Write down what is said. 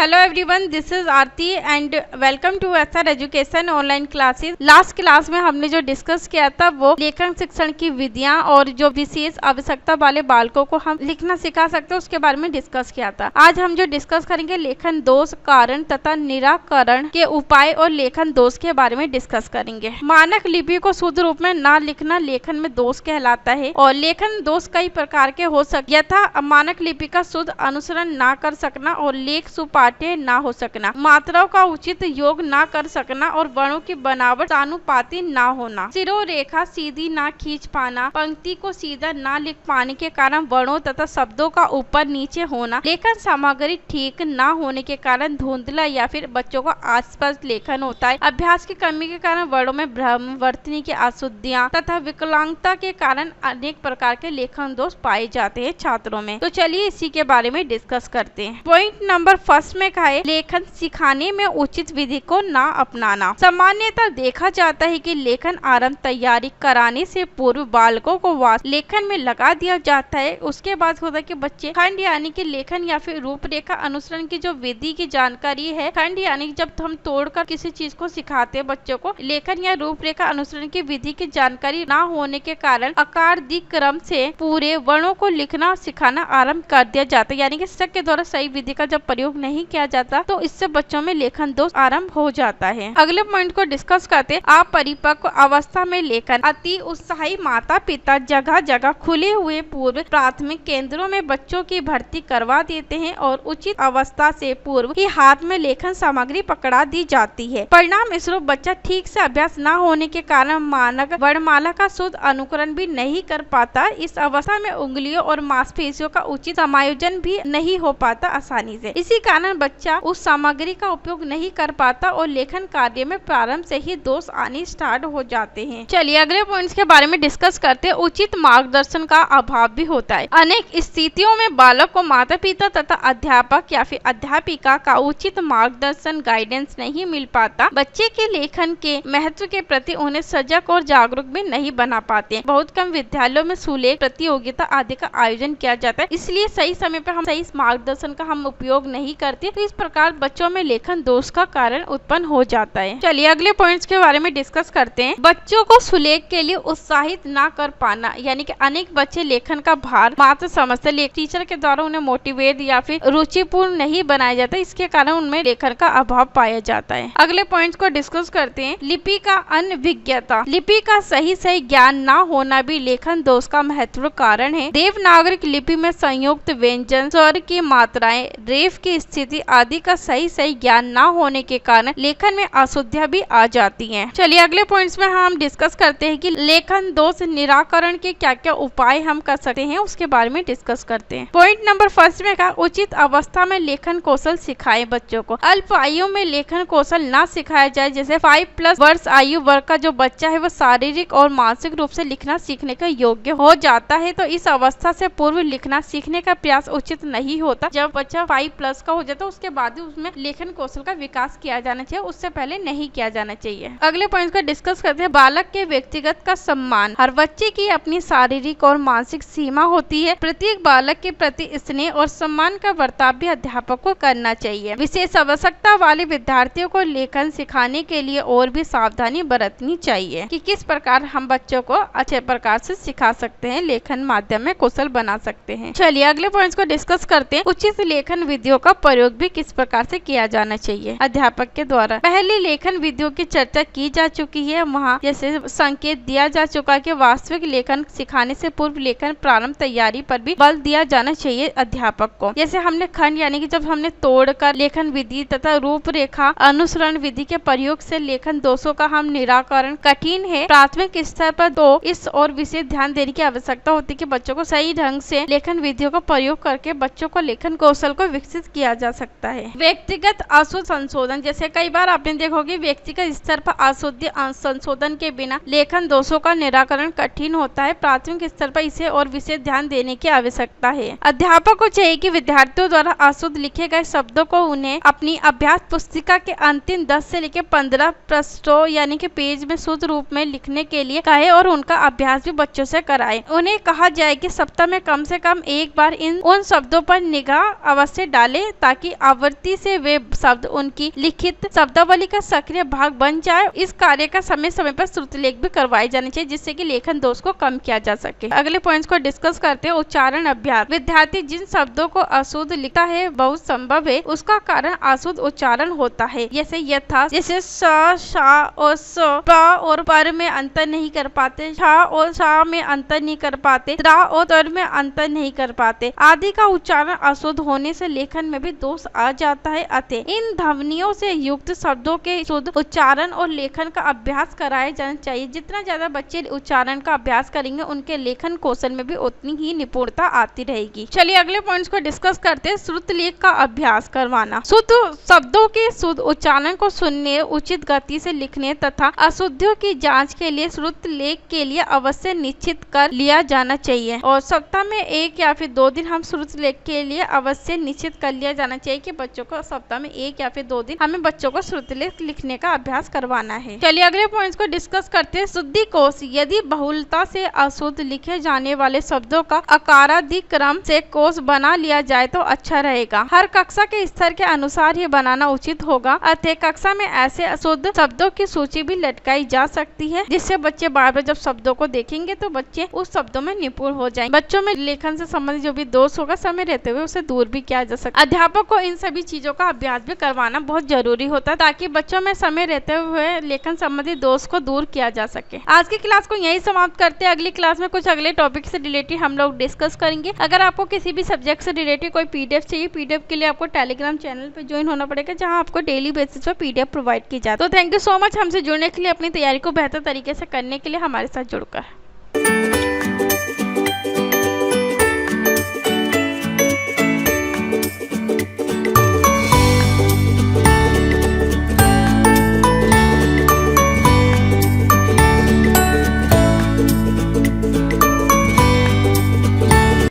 Hello everyone, this is Aarti and welcome to SR education online classes. Last class में हमने जो discuss किया था वो लेखन शिक्षण की विधियां और जो विशेष आवश्यकता वाले बालकों को हम लिखना सिखा सकते हैं उसके बारे में डिस्कस किया था। आज हम जो डिस्कस करेंगे लेखन दोष, कारण तथा निराकरण के उपाय और लेखन दोष के बारे में डिस्कस करेंगे। मानक लिपि को शुद्ध रूप में ना लिखना लेखन में दोष कहलाता है और लेखन दोष कई प्रकार के हो सकते, यथा मानक लिपि का शुद्ध अनुसरण ना कर सकना और लेख सुपाठ्य ना हो सकना, मात्राओं का उचित योग ना कर सकना और वर्णों की बनावट अनुपाती ना होना, सिरों रेखा सीधी ना खींच पाना, पंक्ति को सीधा ना लिख पाने के कारण वर्णों तथा शब्दों का ऊपर नीचे होना, लेखन सामग्री ठीक ना होने के कारण धुंधला या फिर बच्चों को आसपास लेखन होता है, अभ्यास की कमी के कारण वर्णों में भ्रम, वर्तनी की अशुद्धियां तथा विकलांगता के कारण अनेक प्रकार के लेखन दोष पाए जाते हैं छात्रों में। तो चलिए इसी के बारे में डिस्कस करते हैं। पॉइंट नंबर फर्स्ट में कहा है लेखन सिखाने में उचित विधि को ना अपनाना। सामान्यतः देखा जाता है कि लेखन आरंभ तैयारी कराने से पूर्व बालकों को लेखन में लगा दिया जाता है। उसके बाद होता है कि बच्चे खंड यानी कि लेखन या फिर रूपरेखा अनुसरण की जो विधि की जानकारी है, खंड यानी जब हम तोड़कर किसी चीज को सिखाते हैं बच्चों को, लेखन या रूपरेखा अनुसरण की विधि की जानकारी ना होने के कारण आकार दी क्रम से पूरे वर्णों को लिखना सिखाना आरंभ कर दिया जाता है, यानी कि शिक्षक के द्वारा सही विधि का जब प्रयोग नहीं किया जाता तो इससे बच्चों में लेखन दोष आरंभ हो जाता है। अगले पॉइंट को डिस्कस करते हैं। अपरिपक्व अवस्था में लेखन। अति उत्साही माता पिता जगह जगह खुले हुए पूर्व प्राथमिक केंद्रों में बच्चों की भर्ती करवा देते हैं और उचित अवस्था से पूर्व ही हाथ में लेखन सामग्री पकड़ा दी जाती है। परिणाम स्वरूप बच्चा ठीक से अभ्यास न होने के कारण मानक वर्णमाला का शुद्ध अनुकरण भी नहीं कर पाता। इस अवस्था में उंगलियों और मांसपेशियों का उचित समायोजन भी नहीं हो पाता आसानी से। इसी कारण बच्चा उस सामग्री का उपयोग नहीं कर पाता और लेखन कार्य में प्रारंभ से ही दोष आने स्टार्ट हो जाते हैं। चलिए अगले पॉइंट्स के बारे में डिस्कस करते हैं। उचित मार्गदर्शन का अभाव भी होता है। अनेक स्थितियों में बालक को माता पिता तथा अध्यापक या फिर अध्यापिका का उचित मार्गदर्शन गाइडेंस नहीं मिल पाता। बच्चे के लेखन के महत्व के प्रति उन्हें सजग और जागरूक भी नहीं बना पाते। बहुत कम विद्यालयों में सुलेख प्रतियोगिता आदि का आयोजन किया जाता है, इसलिए सही समय पर हम सही मार्गदर्शन का हम उपयोग नहीं करते, तो इस प्रकार बच्चों में लेखन दोष का कारण उत्पन्न हो जाता है। चलिए अगले पॉइंट्स के बारे में डिस्कस करते हैं। बच्चों को सुलेख के लिए उत्साहित ना कर पाना, यानी कि अनेक बच्चे लेखन का भार मात्र समझते, टीचर के द्वारा उन्हें मोटिवेट या फिर रुचिपूर्ण नहीं बनाया जाता, इसके कारण उनमें लेखन का अभाव पाया जाता है। अगले पॉइंट्स को डिस्कस करते हैं। लिपि का अनभिज्ञता। लिपि का सही ज्ञान ना होना भी लेखन दोष का महत्वपूर्ण कारण है। देवनागरिक लिपि में संयुक्त व्यंजन, स्वर की मात्राएं, रेफ की स्थिति आदि का सही ज्ञान ना होने के कारण लेखन में अशुद्धियां भी आ जाती हैं। चलिए अगले पॉइंट्स में हम डिस्कस करते हैं कि लेखन दोष निराकरण के क्या क्या उपाय हम कर सकते हैं, उसके बारे में डिस्कस करते हैं। पॉइंट नंबर फर्स्ट में कहा उचित अवस्था में लेखन कौशल सिखाएं बच्चों को। अल्प आयु में लेखन कौशल ना सिखाया जाए, जैसे 5+ वर्ष आयु वर्ग का जो बच्चा है वो शारीरिक और मानसिक रूप से लिखना सीखने का योग्य हो जाता है, तो इस अवस्था से पूर्व लिखना सीखने का प्रयास उचित नहीं होता। जब बच्चा 5+ का हो जाता है उसके बाद ही उसमें लेखन कौशल का विकास किया जाना चाहिए, उससे पहले नहीं किया जाना चाहिए। अगले पॉइंट को डिस्कस करते हैं। बालक के व्यक्तिगत का सम्मान। हर बच्चे की अपनी शारीरिक और मानसिक सीमा होती है। प्रत्येक बालक के प्रति स्नेह और सम्मान का बर्ताव भी अध्यापक को करना चाहिए। विशेष आवश्यकता वाले विद्यार्थियों को लेखन सिखाने के लिए और भी सावधानी बरतनी चाहिए कि किस प्रकार हम बच्चों को अच्छे प्रकार से सिखा सकते हैं, लेखन माध्यम में कौशल बना सकते हैं। चलिए अगले पॉइंट्स को डिस्कस करते हैं। उचित लेखन विधियों का प्रयोग भी किस प्रकार से किया जाना चाहिए अध्यापक के द्वारा। पहले लेखन विधियों की चर्चा की जा चुकी है। वहाँ जैसे संकेत दिया जा चुका है कि वास्तविक लेखन सिखाने से पूर्व लेखन प्रारंभ तैयारी पर भी बल दिया जाना चाहिए अध्यापक को। जैसे हमने खंड यानी कि जब हमने तोड़कर लेखन विधि तथा रूपरेखा अनुसरण विधि के प्रयोग से लेखन दोषों का हम निराकरण कठिन है। प्राथमिक स्तर पर तो इस और विशेष ध्यान देने की आवश्यकता होती है कि बच्चों को सही ढंग से लेखन विधियों का प्रयोग करके बच्चों को लेखन कौशल को विकसित किया जा सकता है। व्यक्तिगत अशुद्ध संशोधन। जैसे कई बार आपने देखोगे व्यक्तिगत स्तर पर अशुद्धि संशोधन के बिना लेखन दोषों का निराकरण कठिन होता है। प्राथमिक स्तर पर इसे और विशेष ध्यान देने की आवश्यकता है। अध्यापक को चाहिए कि विद्यार्थियों द्वारा अशुद्ध लिखे गए शब्दों को उन्हें अपनी अभ्यास पुस्तिका के अंतिम 10 से लेकर 15 पृष्ठों यानी कि पेज में शुद्ध रूप में लिखने के लिए कहे और उनका अभ्यास भी बच्चों से कराए। उन्हें कहा जाए कि सप्ताह में कम से कम एक बार उन शब्दों पर निगाह अवश्य डालें ताकि वाली आवृत्ति से वे शब्द उनकी लिखित शब्दावली का सक्रिय भाग बन जाए। इस कार्य का समय समय पर श्रुतिलेख भी करवाए जाने चाहिए, जिससे कि लेखन दोष को कम किया जा सके। अगले पॉइंट्स को डिस्कस करते हैं। उच्चारण अभ्यास। विद्यार्थी जिन शब्दों को अशुद्ध लिखता है बहुत संभव है उसका कारण अशुद्ध उच्चारण होता है। जैसे यथा, जैसे स, शा और स, प और पर में अंतर नहीं कर पाते, छ और शा में अंतर नहीं कर पाते, त्रा और तर में अंतर नहीं कर पाते आदि का उच्चारण अशुद्ध होने से लेखन में भी दोष आ जाता है। अतः इन ध्वनियों से युक्त शब्दों के शुद्ध उच्चारण और लेखन का अभ्यास कराया जाना चाहिए। जितना ज्यादा बच्चे उच्चारण का अभ्यास करेंगे उनके लेखन कौशल में भी उतनी ही निपुणता आती रहेगी। चलिए अगले पॉइंट्स को डिस्कस करते हैं। श्रुतिलेख का अभ्यास करवाना। शुद्ध शब्दों के शुद्ध उच्चारण को सुनने, उचित गति से लिखने तथा अशुद्धियों की जांच के लिए श्रुतिलेख के लिए अवश्य निश्चित कर लिया जाना चाहिए और सप्ताह में 1 या फिर 2 दिन हम श्रुतिलेख के लिए अवश्य निश्चित कर लिया जाना चाहिए कि बच्चों को सप्ताह में 1 या फिर 2 दिन हमें बच्चों को श्रुतिलेख लिखने का अभ्यास करवाना है। चलिए अगले पॉइंट्स को डिस्कस करते हैं। शुद्धि कोश। यदि बहुलता से अशुद्ध लिखे जाने वाले शब्दों का आकारादि क्रम से कोश बना लिया जाए तो अच्छा रहेगा। हर कक्षा के स्तर के अनुसार ही बनाना उचित होगा। अतः कक्षा में ऐसे अशुद्ध शब्दों की सूची भी लटकाई जा सकती है, जिससे बच्चे बार बार जब शब्दों को देखेंगे तो बच्चे उस शब्दों में निपुण हो जाएंगे। बच्चों में लेखन से संबंधित जो भी दोष होगा समय रहते हुए उसे दूर भी किया जा सकता है। अध्यापक को इन सभी चीजों का अभ्यास भी करवाना बहुत जरूरी होता है ताकि बच्चों में समय रहते हुए लेखन संबंधी दोष को दूर किया जा सके। आज की क्लास को यही समाप्त करते हैं। अगली क्लास में कुछ अगले टॉपिक से रिलेटेड हम लोग डिस्कस करेंगे। अगर आपको किसी भी सब्जेक्ट से रिलेटेड कोई पीडीएफ चाहिए, पीडीएफ के लिए आपको टेलीग्राम चैनल पे ज्वाइन होना पड़ेगा, जहां आपको डेली बेसिस पर पीडीएफ प्रोवाइड की जाती है। तो थैंक यू सो मच हमसे जुड़ने के लिए, अपनी तैयारी को बेहतर तरीके से करने के लिए हमारे साथ जुड़कर।